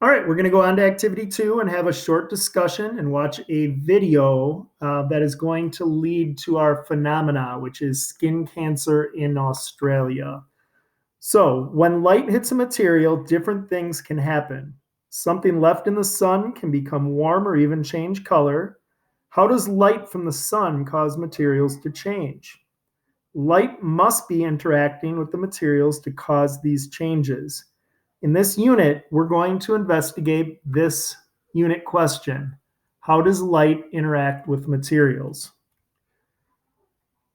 All right, we're going to go on to activity 2 and have a short discussion and watch a video that is going to lead to our phenomena, which is skin cancer in Australia. So, when light hits a material, different things can happen. Something left in the sun can become warm or even change color. How does light from the sun cause materials to change? Light must be interacting with the materials to cause these changes. In this unit, we're going to investigate this unit question. How does light interact with materials?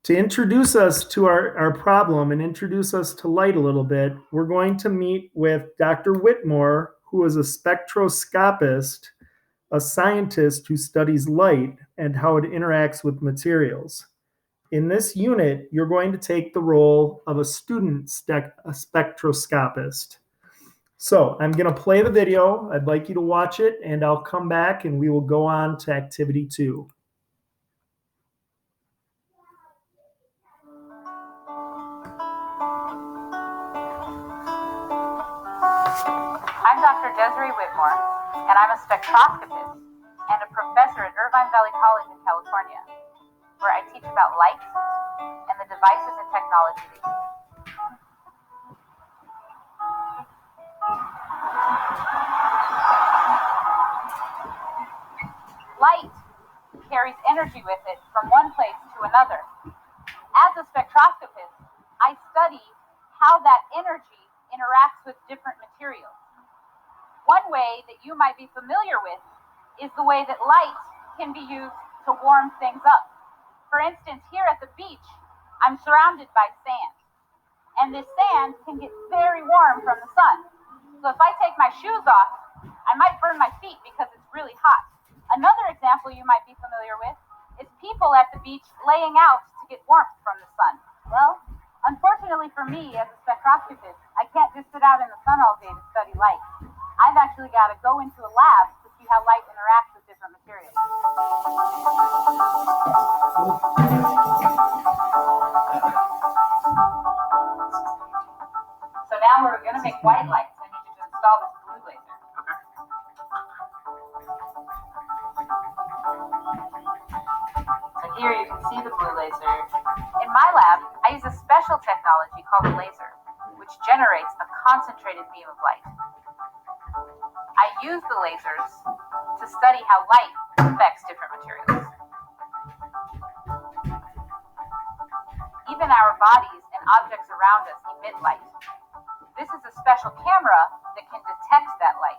To introduce us to our problem and introduce us to light a little bit, we're going to meet with Dr. Whitmore, who is a spectroscopist, a scientist who studies light and how it interacts with materials. In this unit, you're going to take the role of a spectroscopist. So I'm going to play the video. I'd like you to watch it, and I'll come back and we will go on to activity 2. I'm Dr. Desiree Whitmore, and I'm a spectroscopist and a professor at Irvine Valley College in California, where I teach about light and the devices and technology they use. Light carries energy with it from one place to another. As a spectroscopist, I study how that energy interacts with different materials. One way that you might be familiar with is the way that light can be used to warm things up. For instance, here at the beach, I'm surrounded by sand. And this sand can get very warm from the sun. So if I take my shoes off, I might burn my feet because it's really hot. Another example you might be familiar with is people at the beach laying out to get warmth from the sun. Well, unfortunately for me as a spectroscopist, I can't just sit out in the sun all day to study light. I've actually got to go into a lab to see how light interacts with different materials. So now we're going to make white lights. I need you to install this blue laser. Okay. So here you can see the blue laser. In my lab, I use a special technology called a laser, which generates a concentrated beam of light. I use the lasers to study how light affects different materials. Even our bodies and objects around us emit light. This is a special camera that can detect that light.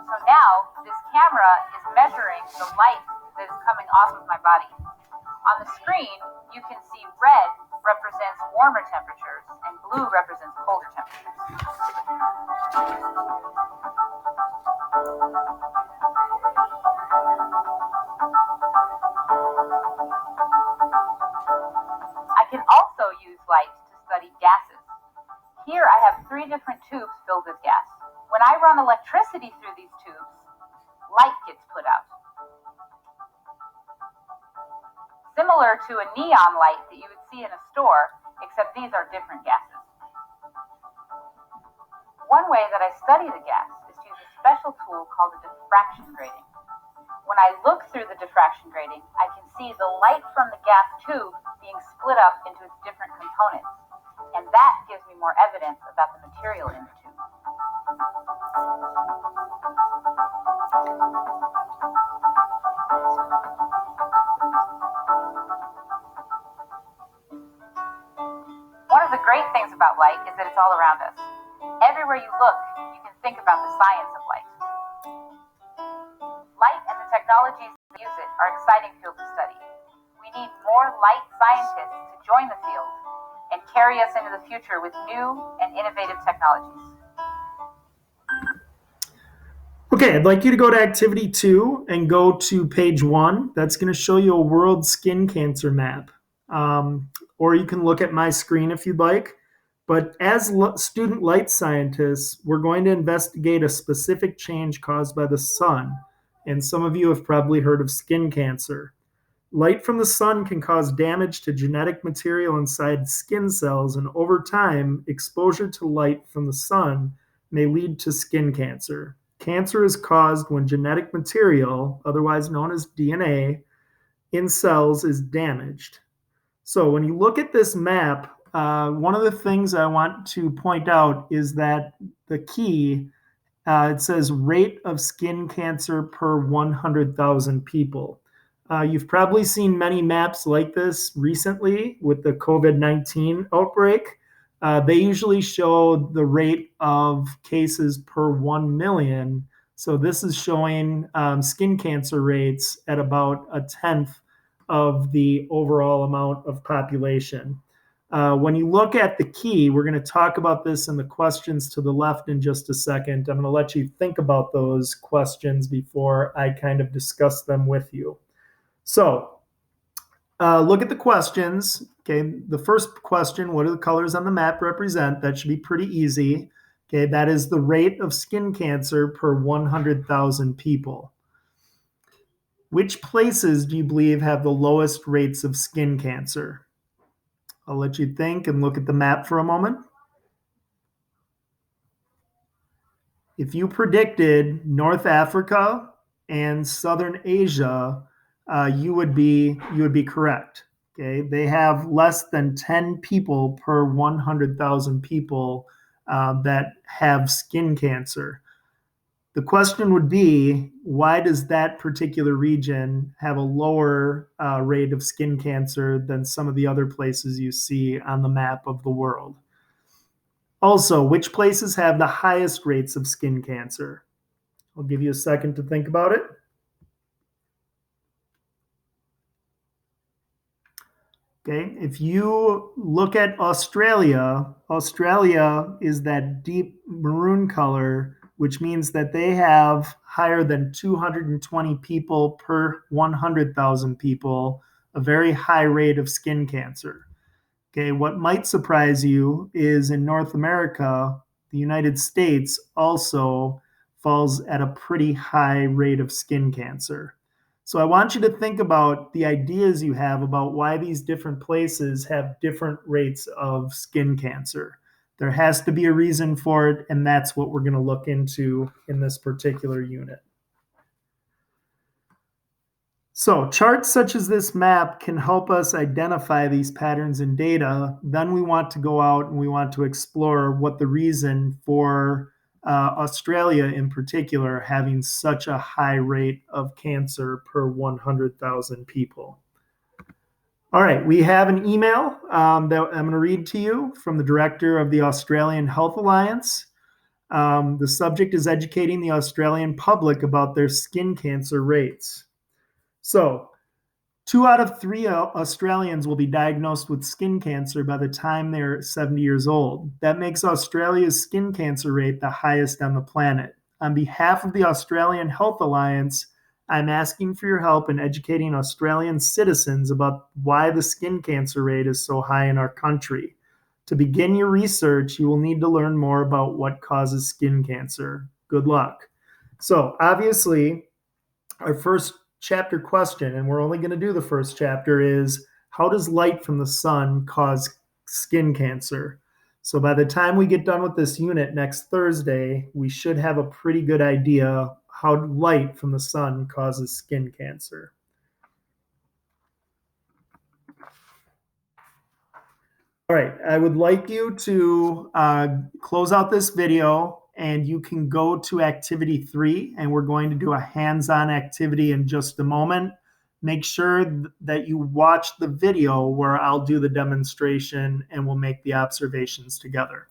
So now, this camera is measuring the light that is coming off of my body. On the screen, you can see red represents warmer temperatures and blue represents colder temperatures. I can also use light to study gases. Here I have 3 different tubes filled with gas. When I run electricity through these tubes, light gets put out. Similar to a neon light that you would see in a store, except these are different gases. One way that I study the gas is to use a special tool called a diffraction grating. When I look through the diffraction grating, I can see the light from the gas tube being split up into its different components, and that gives me more evidence about the material in the tube. One of the great things about light is that it's all around us. Everywhere you look, you can think about the science of light. Light and the technologies that use it are exciting fields to study. We need more light scientists to join the field and carry us into the future with new and innovative technologies. Okay, I'd like you to go to activity 2 and go to page 1. That's going to show you a world skin cancer map. Or you can look at my screen if you'd like. But as student light scientists, we're going to investigate a specific change caused by the sun. And some of you have probably heard of skin cancer. Light from the sun can cause damage to genetic material inside skin cells, and over time, exposure to light from the sun may lead to skin cancer. Cancer is caused when genetic material, otherwise known as DNA, in cells is damaged. So when you look at this map, one of the things I want to point out is that the key, it says rate of skin cancer per 100,000 people. You've probably seen many maps like this recently with the COVID-19 outbreak. They usually show the rate of cases per 1 million. So this is showing skin cancer rates at about a tenth of the overall amount of population. When you look at the key, we're going to talk about this in the questions to the left in just a second. I'm going to let you think about those questions before I kind of discuss them with you. So look at the questions. Okay, the first question, what do the colors on the map represent? That should be pretty easy. Okay, that is the rate of skin cancer per 100,000 people. Which places do you believe have the lowest rates of skin cancer? I'll let you think and look at the map for a moment. If you predicted North Africa and Southern Asia, you would be correct. Okay, they have less than 10 people per 100,000 people that have skin cancer. The question would be, why does that particular region have a lower rate of skin cancer than some of the other places you see on the map of the world? Also, which places have the highest rates of skin cancer? I'll give you a second to think about it. Okay, if you look at Australia, Australia is that deep maroon color, which means that they have higher than 220 people per 100,000 people, a very high rate of skin cancer. Okay, what might surprise you is in North America, the United States also falls at a pretty high rate of skin cancer. So I want you to think about the ideas you have about why these different places have different rates of skin cancer. There has to be a reason for it, and that's what we're going to look into in this particular unit. So charts such as this map can help us identify these patterns in data. Then we want to go out and we want to explore what the reason for Australia in particular having such a high rate of cancer per 100,000 people. All right, we have an email that I'm going to read to you from the director of the Australian Health Alliance. The subject is educating the Australian public about their skin cancer rates. So, 2 out of 3 Australians will be diagnosed with skin cancer by the time they're 70 years old. That makes Australia's skin cancer rate the highest on the planet. On behalf of the Australian Health Alliance, I'm asking for your help in educating Australian citizens about why the skin cancer rate is so high in our country. To begin your research, you will need to learn more about what causes skin cancer. Good luck. So, obviously, our first chapter question, and we're only going to do the first chapter, is how does light from the sun cause skin cancer? So by the time we get done with this unit next Thursday, we should have a pretty good idea how light from the sun causes skin cancer. All right, I would like you to close out this video, and you can go to activity 3, and we're going to do a hands-on activity in just a moment. Make sure that you watch the video where I'll do the demonstration and we'll make the observations together.